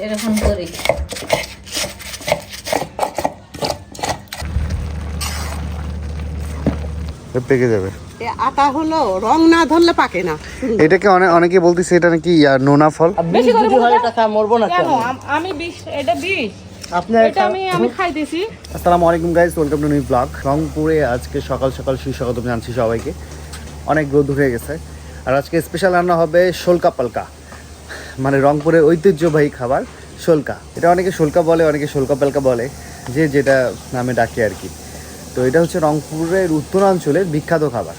এরকম করি। পেকে যাবে। আটা হলো রং না ধরলে পাকে না। এটাকে অনেকে বলতেছে এটা নাকি নোনা ফল। বেশি করে হয় এটা খা মরবো না কেন? আমি বিষ, এটা বিষ। এটা আমি খাইতেছি। আসসালামু আলাইকুম guys, welcome to new blog. রংপুরে আজকে সকাল সকাল সুস্বাগতম জানাচ্ছি সবাইকে। অনেক রোদ হয়ে গেছে আর আজকে স্পেশাল রান্না হবে শোলকা পালকা, মানে রংপুরের ঐতিহ্যবাহী খাবার শোলকা। এটা অনেকে শোলকা বলে, অনেকে শোলকা পালকা বলে, যে যেটা নামে ডাকে আর কি। তো এটা হচ্ছে রংপুরের উত্তরাঞ্চলের বিখ্যাত খাবার।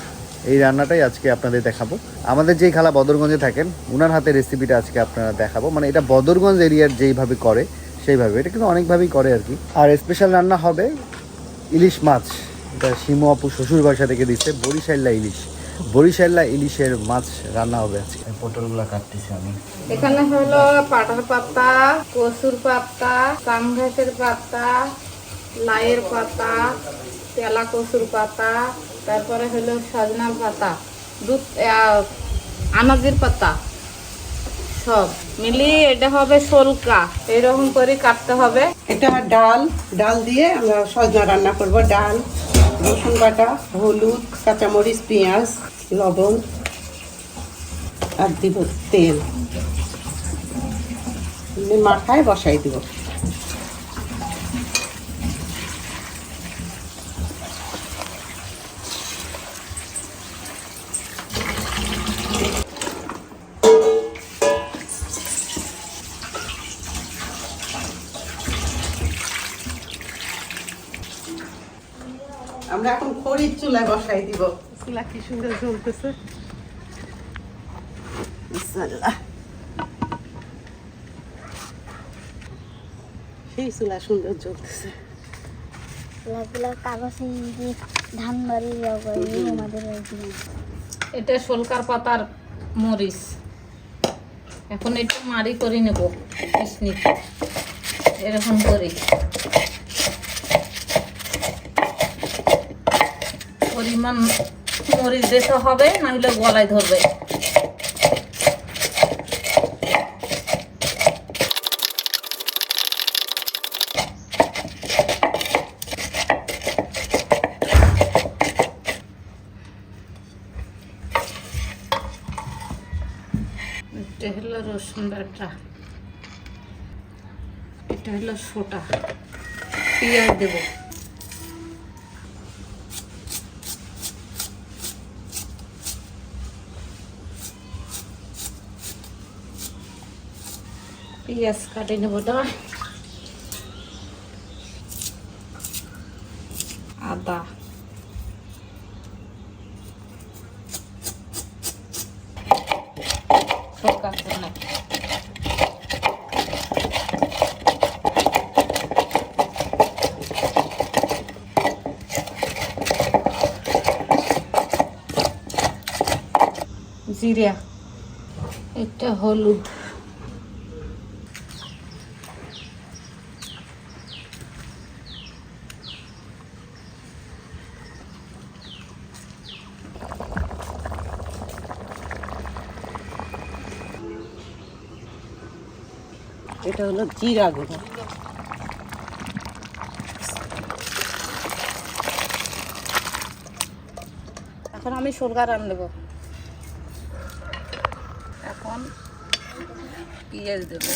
এই রান্নাটাই আজকে আপনাদের দেখাবো। আমাদের যেই খালা বদরগঞ্জে থাকেন, ওনার হাতে রেসিপিটা আজকে আপনারা দেখাবো। মানে এটা বদরগঞ্জ এরিয়ার যেইভাবে করে সেইভাবে, এটা কিন্তু অনেকভাবেই করে আর কি। আর স্পেশাল রান্না হবে ইলিশ মাছ। এটা শিমু আপু শ্বশুর বাসা থেকে দিচ্ছে, বরিশাল্লা ইলিশ। বরিশাল্লা ইলিশের মাছ রান্না হবে আজকে। পটলগুলো কাটতেছি আমি। এখানে হলো পাটার পাতা, কচুর পাতা, চাম ঘাসের পাতা, লাইয়ের পাতা, তেলা কচুর পাতা, তারপরে হলো সজনার পাতা, আনাজের পাতা, সব মিলিয়ে এটা হবে শোলকা। এরকম করে কাটতে হবে। এটা ডাল দিয়ে আমরা সজনা রান্না করব। ডাল, রসুন বাটা, হলুদ, কাঁচামরিচ, পেঁয়াজ, লবণ আর দিব তেল। মাথায় বসাই দিব। আমরা এখন খড়ির চুলায় বসাই দিব। চুলা কি সুন্দর জ্বলতেছে। বিসমিল্লাহ। সেই চুলা সুন্দর জ্বলতেছে। এটা শোলকার পাতার মরিচ। এখন একটু মারি করে নেব কিসমিস এরকম করে। পরিমাণ মরিচ দিতে হবে, নাহলে গলায় ধরবে। এটা হলো রসুন বাটা, এটা হলো সোটা, পেঁয়াজ দেব, পেঁয়াজ কাটে নেব, আদা, জিরা, এটা হলুদ, এটা হলো জিরা গুঁড়ো। এখন আমি শোলকা রান্না দেবো। এখন পেঁয়াজ দেবো,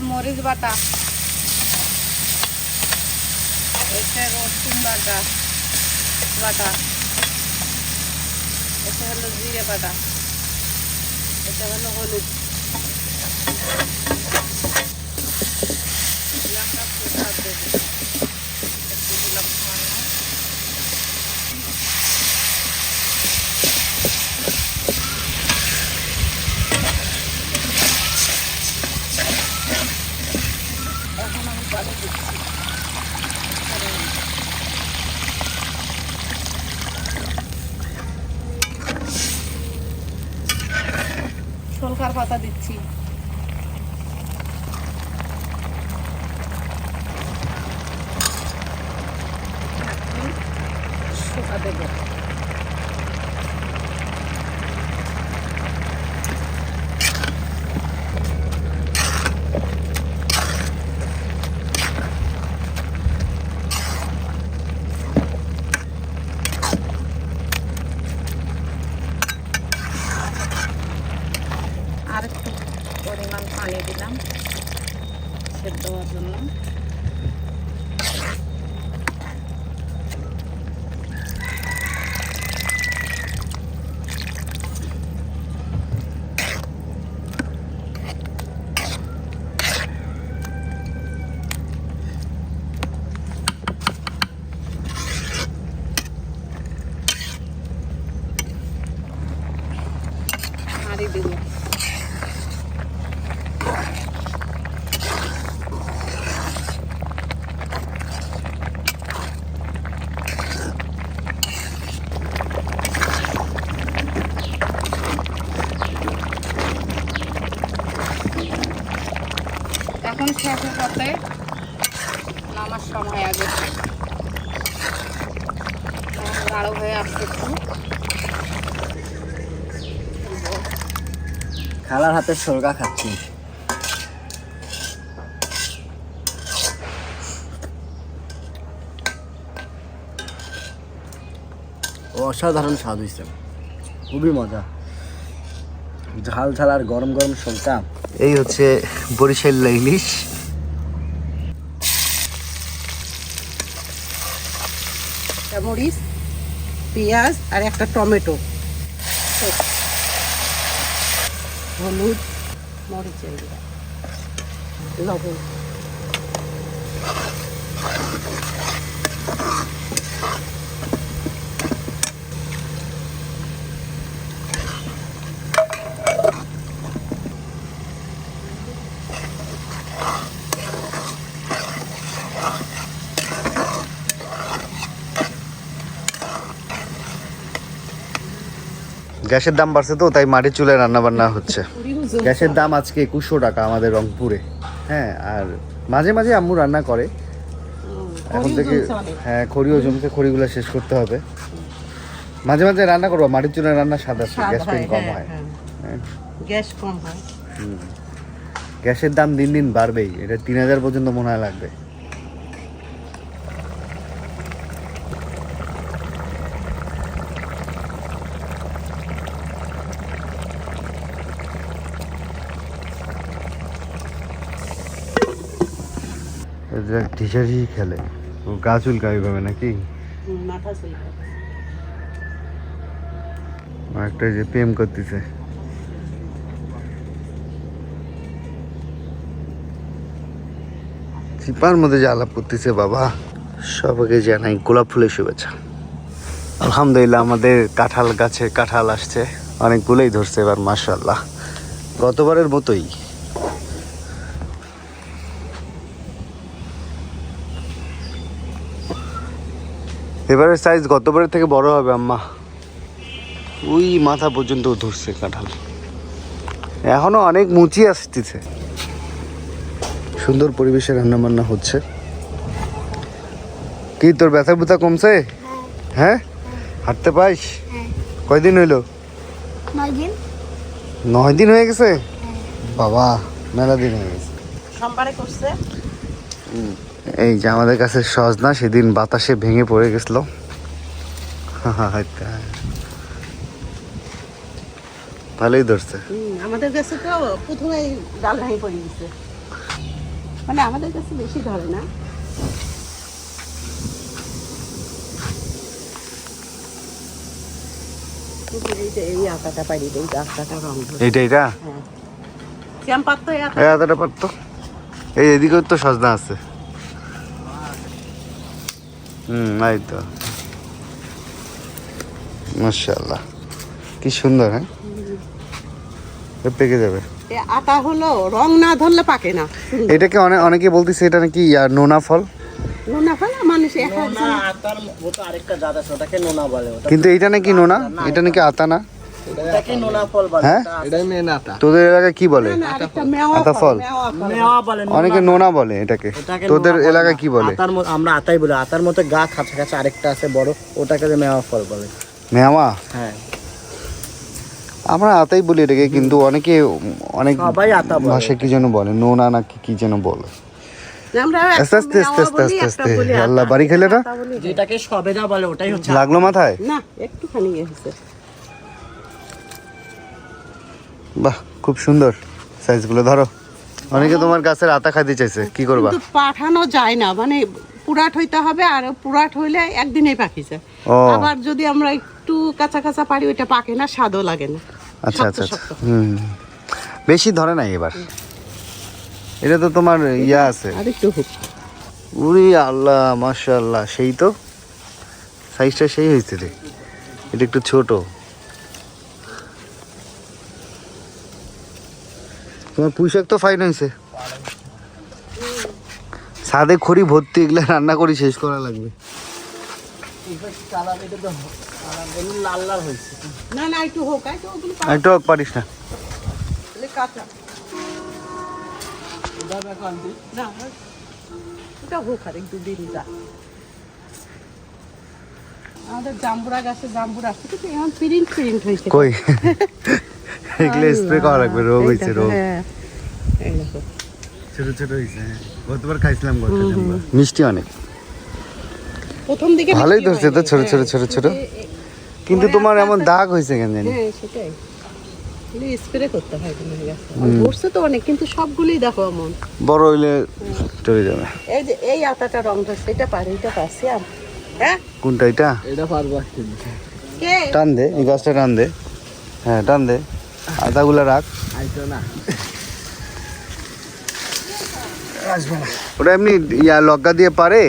মরিচ বাটা, এটা রসুন বাটা, এটা হলো জিরে বাটা, এটা হলো হলুদ, লঙ্কা পোড়া দেবো, একটু দিলাম সামান্য। এখন আমি পানি দিচ্ছি। শোলকার পাতা দিচ্ছি, পোকা দেবো। আর একটু পরিমাণ পানি দিলাম সেদ্ধ হওয়ার জন্য। নাড়ি দিব। এখন শেষের সাথে নামার সময় আগে গাঢ় হয়ে আসছে একটু। খালার হাতে সরকা খাচ্ছি। অসাধারণ স্বাদ হয়েছে, খুবই মজা। ঝাল ঝাল আর গরম গরম সরকা। এই হচ্ছে বরিশাল ইলিশ। মরিচ, পেঁয়াজ আর একটা টমেটো, হলুদ, মরিচের গুঁড়া, লবণ। গ্যাসের দাম বাড়ছে তো, তাই মাটির চুলায় রান্না বান্না হচ্ছে। গ্যাসের দাম আজকে 2100 টাকা আমাদের রংপুরে। হ্যাঁ, আর মাঝে মাঝে আম্মু রান্না করে এখন থেকে। হ্যাঁ, খড়িও জমছে, খড়িগুলো শেষ করতে হবে। মাঝে মাঝে রান্না করবো, মাটির চুলায় রান্না স্বাদ আছে, গ্যাস কম হয়। হ্যাঁ, গ্যাস কম হয়। গ্যাসের দাম দিন দিন বাড়বেই, এটা 3000 পর্যন্ত মনে হয় লাগবে। ঢিসাঢি খেলে, ও গা চুলকাবে ভাবে নাকি? মাথা চুলকায়। একটা যে প্রেম করতেছে। চিপার মধ্যে যে আলাপ করতেছে বাবা। সবাইকে জানাই গোলাপ ফুলের শুভেচ্ছা। আলহামদুলিল্লাহ, আমাদের কাঁঠাল গাছে কাঁঠাল আসছে, অনেকগুলোই ধরছে এবার, মাশাআল্লাহ, গতবারের মতোই। এবারের সাইজ গতবারের থেকে বড় হবে আম্মা। ওই মাথা পর্যন্ত ধরছে কাঁঠাল, এখনো অনেক মুচি আসতেছে। সুন্দর পরিবেশে রান্না বান্না হচ্ছে। কি তোর ব্যথা ব্যথা কমছে? হ্যাঁ, হাঁটতে পাইস? কয়দিন হইলো? 9 দিন হয়ে গেছে। বাবা, মেলা দিন হয়ে গেছে। সোমবারে করছে। এই যে আমাদের কাছে সজনা সেদিন বাতাসে ভেঙে পড়ে গেছিল। ভালোই ধরছে। আমাদের কাছে তো প্রথমে ডাল ভেঙে পড়ে গেছে, মানে আমাদের কাছে বেশি ধরে না। এই আটাটা পারি, এই আটাটা রং ধরে। এইটা হ্যাঁ, শ্যাম পাত্র এই আদাটা পারতো। এই এদিকেও তো সজনা আছে। এই তো, মাশাআল্লাহ, কি সুন্দর। হ্যাঁ, পেকে যাবে। আটা হলো রং না ধরলে পাকে না। এটাকে অনেকে বলতেছে এটা নাকি নোনা ফল। নোনা ফল মানুষ আতার মতো আরেকটা জাত আছে, ওটাকে নোনা বলে। কিন্তু এইটা নাকি নোনা, এটা নাকি আতা না। এটাকে নোনা ফল বলে। হ্যাঁ? এটাই মেন আতা। তোদের এলাকায় কি বলে? না, আরেকটা মেওয়া আতা ফল। মেওয়া বলে। অনেকে নোনা বলে এটাকে। এটাকে তোদের নোনা বলে এলাকায় না। কি বলে? আতার মতো আমরা আতাই বলি। আতার মতো গা কাছাকাছি আরেকটা আছে বড়, ওটাকে মেওয়া ফল বলে। মেওয়া? হ্যাঁ, আমরা আতাই বলি এটাকে, কিন্তু অনেকে অনেক সবাই আতা বলে। ভাষায় কি যেন বলে, নোনা না কি যেন বলে। আমরা আস্তে আস্তে আস্তে আস্তে আস্তে আস্তে আল্লাহ, বাড়ি খেলে না? যেটাকে সবেদা বলে ওটাই হচ্ছে আতা। লাগলো মাথায়? না, একটুখানি হয়েছে। বাহ, খুব সুন্দর সাইজগুলো। ধরো, অনেকে তোমার গাছের আতা খাইতে চাইছে, কি করবা? কিন্তু পাঠানো যায় না, মানে পুরাট হইতে হবে, আর পুরাট হইলে একদিনেই পাকি যায়। ও। আবার যদি আমরা একটু কাঁচা কাঁচা পারি, ওইটা পাকে না, স্বাদও লাগে না। আচ্ছা শক্ত আচ্ছা আচ্ছা। শক্ত। বেশি ধরে নাই এবার। এটা তো তোমার ইয়া আছে। আর একটু হোক। উরি আল্লাহ, মাশাআল্লাহ, সেই তো সাইজটা সেই হয়েছে রে। এটা একটু ছোট। তোমার পুঁইশাক তো ফাইন হয়েছে। সাদে খড়ি ভর্তি, এগুলা রান্না করি শেষ করা লাগবে। লাল লাল হয়েছে। না না, একটু হোক, একটু ওগুলো একটু পারিস না? পাকলে কাঁচা। না, এটা হোক আর একটু দিন যা। আমাদের জাম্বুরা গাছে জাম্বুরা আছে, কিন্তু এখন প্রিন্ট প্রিন্ট হয়েছে। কই? এগুলো স্প্রে করা লাগবে, রোগ হয়েছে, রোগ। হ্যাঁ, এই দেখো। ছোট ছোট হয়েছে। গতবার খাইছিলাম, মিষ্টি অনেক। প্রথম দিকে ভালোই মিষ্টি ধরছে তো, হয়নি, ছোট ছোট হ্যাঁ। ছোট ছোট। কিন্তু পরে তোমার আস্তে এমন আস্তে- দাগ হয়েছে কেন জানি? হ্যাঁ, সেটাই। স্প্রে করতে হয় তোমার গাছে। ধরছে তো অনেক, কিন্তু সবগুলোই দেখো এমন। বড় হইলে চলে যাবে। এই যে এই আতাটা রং ধরছে, এটা পারি, এটা পাচ্ছি। হ্যাঁ, কোনটা এটা? এটা পারবা কে? টান দে, এই গাছটা টান দে। হ্যাঁ, টান দে, আদাগুলা রাখ। আইতো না। ওটা এমনি ইয়া লগ্গা দিয়ে পারে,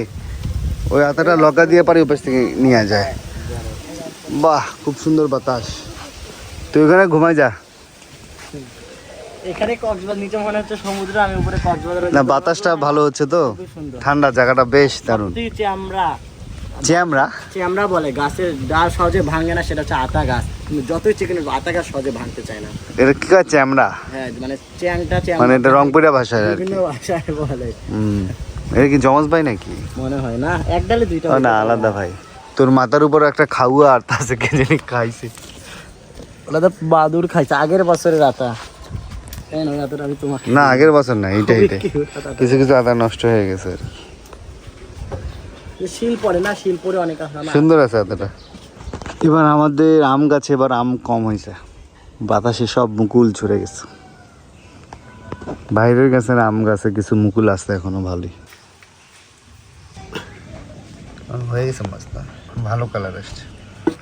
ওই আতাটা লগ্গা দিয়ে পারে, ওপাশ থেকে নিয়ে যায়। বাহ, খুব সুন্দর বাতাস। তুই ওখানে ঘুমাই যা। এখানে কক্সবাজার, নিচে মনে হচ্ছে সমুদ্র, আমি উপরে কক্সবাজার। না, বাতাসটা ভালো হচ্ছে তো, খুবই সুন্দর। ঠান্ডা, জায়গাটা বেশ দারুণ। চামড়া চেমরা? বলে গাছের ডাল সহজে ভাঙে না, সেটা হচ্ছে আতা গাছ। কিন্তু যতই চিকেন আতা গাছ সহজে ভাঙতে চায় না। এটা কি কয়, চেমরা? হ্যাঁ, মানে চ্যাংটা মানে এটা রংপুরা ভাষায় আর কি। বিভিন্ন ভাষায় বলে। এটা কি জমজ ভাই নাকি? মনে হয় না, এক ডালে দুইটা। ও না, আলাদা ভাই। তোর মাথার উপর একটা খাওয়া আর তাছে কে জানি খাইছে। ওটা তো বাদুর খাইছে আগের বছরের আতা। তাই না, ওই আতাটা আমি তোমাকে না, আগের বছর না, এইটা খুবই এইটা। cute আতা। কিছু কিছু আদা নষ্ট হয়ে গেছে আর কি। শিল পড়ে না, শিল পড়ে অনেক আতা না। সুন্দর আছে আদাটা। এবার আমাদের আম গাছে এবার আম কম হয়েছে, বাতাসে সব মুকুল ছড়ে গেছে। বাইরের গাছের আম গাছে কিছু মুকুল আছে এখনো, ভালোই হয়ে গেছে। মস্ত ভালো কালার আসছে।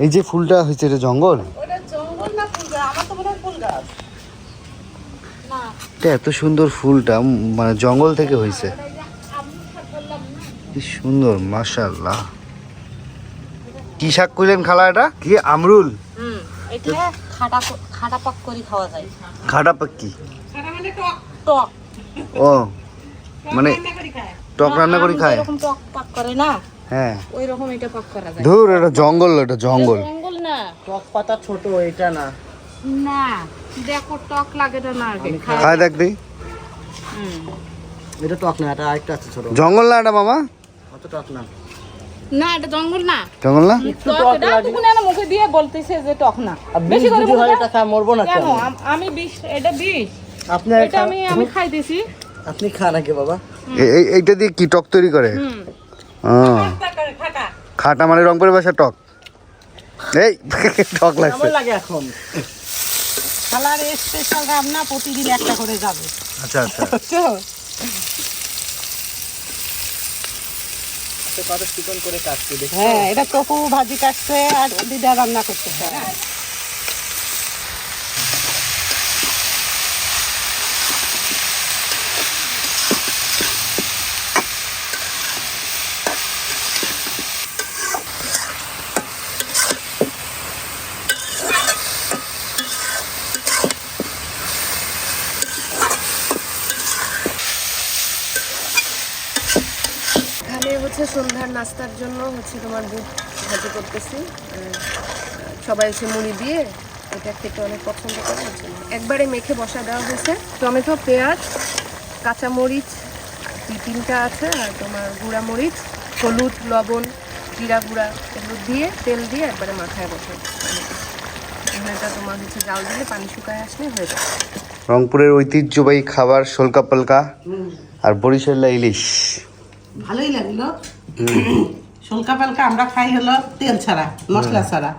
এই যে ফুলটা হয়েছে, এটা জঙ্গল? ওটা জঙ্গল না ফুল গাছ? আমার তো মনে হয় ফুল গাছ। না, এটা এত সুন্দর ফুলটা, মানে জঙ্গল থেকে হয়েছে। কি সুন্দর, মাশাআল্লাহ। কি শাক কইলেন খালা? এটা কি? আমরুল? এটা খাটা পাক করে খাওয়া যায়। খাটা পাক্কি? সারা মানে টক টক ও, মানে রান্না করে খায়। টক রান্না করে খায়? এরকম টক পাক করে না, হ্যাঁ। ওই রকম এটা পাক করা যায়। ধুর, এটা জঙ্গল, এটা জঙ্গল। জঙ্গল না, টক পাতা ছোট, এটা না। না দেখো টক লাগে না আগে। খায় দেখ দিই। এটা টক না, এটা আরেকটা আছে ছোট। জঙ্গল না এটা মামা? অত টক না। না এটা জঙ্গল না, জঙ্গল না? টক এটা তুমি না মুখে দিয়ে বলতেছে যে টক না। বেশি করে মুখে এটা খা মরবো না কেন? কেন? আমি বিষ, এটা বিষ, আপনি এটা আমি খাইতেছি। আপনি খান নাকি বাবা? এইটা দিয়ে কি টক তৈরি করে? খাটা মানে রংপুরের ভাষা টক। এই টক লাগছে। কেমন লাগে এখন? খালার স্পেশাল রান্না প্রতিদিন একটা করে যাবে। আচ্ছা আচ্ছা। বুঝছো? কত চিকন করে কাটতে দেখো। হ্যাঁ, এটা টপু ভাজি কাটছে আর দিদা রান্না করতেছে। হ্যাঁ, এখানে হচ্ছে সন্ধ্যার নাস্তার জন্য হচ্ছে তোমার দুধ ভাজি করতেছি। সবাই হচ্ছে মুড়ি দিয়ে এটা খেতে অনেক পছন্দ করে ওর জন্য একবারে মেখে বসা দেওয়া হয়েছে। টমেটো, পেঁয়াজ, কাঁচামরিচ 2-3টা আছে, আর তোমার গুঁড়া মরিচ, হলুদ, লবণ, জিরা গুঁড়া এগুলো দিয়ে তেল দিয়ে একবারে মাথায় বসাই। এটা তোমার হচ্ছে জাল দিলে পানি শুকায় আসলে হয়ে যাবে। রংপুরের ঐতিহ্যবাহী খাবার শোলকা পালকা আর বরিশালা ইলিশ। ভালোই লাগলো। শোলকা পালকা আমরা খাই হলো তেল ছাড়া, মশলা ছাড়া,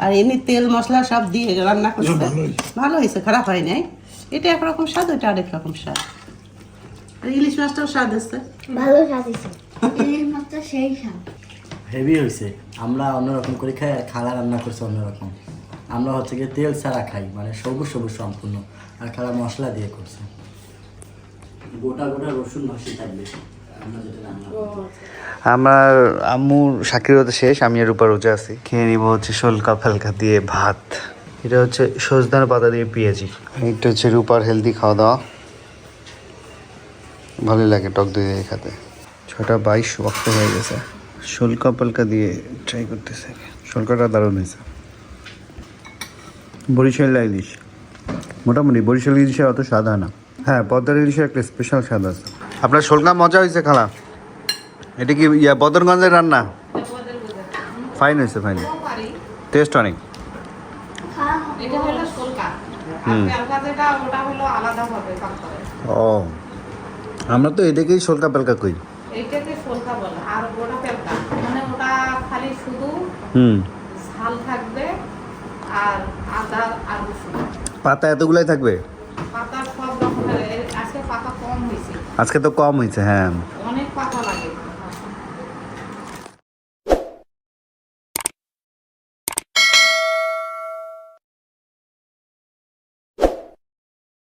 আর এমনি তেল মশলা সব দিয়ে রান্না করছে। ভালো হয়েছে, খারাপ হয় নাই। এটা একরকম স্বাদ, ওইটা আরেক রকম স্বাদ। আর ইলিশ মাছটাও স্বাদ আছে। ভালো স্বাদ হয়েছে, ইলিশ মাছটা সেই স্বাদ। হেভি হয়েছে। আমরা অন্যরকম করে খাই, আর খালা রান্না করছে অন্যরকম। আমরা হচ্ছে গিয়ে তেল ছাড়া খাই, মানে সবুজ সবুজ সম্পূর্ণ, আর খালা মশলা দিয়ে করছে। গোটা গোটা রসুন ভাসি থাকবে আমরা যেটা রান্না করি। আমার আম্মুর সাকিরতা শেষ, আমি এর উপর রোজা আছি। খেয়ে নিব হচ্ছে শোলকা পালকা দিয়ে ভাত। এটা হচ্ছে সজনার পাতা দিয়ে পেঁয়াজি। এটা হচ্ছে রূপার হেলদি খাওয়া দাওয়া। ভালোই লাগে টক দই দিয়ে খেতে। 6:22 ওয়াক্ত হয়ে গেছে। শোলকা পালকা দিয়ে ট্রাই করতেছে। শোলকাটা দারুণ হয়েছে। বরিশাল ইলিশ মোটামুটি বরিশাল ইলিশের অত স্বাদ হয় না। হ্যাঁ, পদ্মার ইলিশের একটা স্পেশাল স্বাদ আছে। আপনার শোলকা মজা হয়েছে খালা? এটা কি বদরগঞ্জের রান্না? ফাইন হয়েছে, ফাইন, টেস্ট অনেক। এটা হলো শোলকা, আর পেলকা যেটা ওটা হলো আলাদা ভাবে পাকতে হয়। ও, আমরা তো এটাকেই শোলকা পালকা কই। এইটাকে শোলকা বলে, আর ওটা পেলকা, মানে ওটা খালি শুধু ঝাল থাকবে আর আদা আর রসুন। পাতা এতগুলাই থাকবে? পাতা সব রকমের, আজকে পাতা কম হয়েছে, আজকে তো কম হয়েছে। হ্যাঁ, অনেক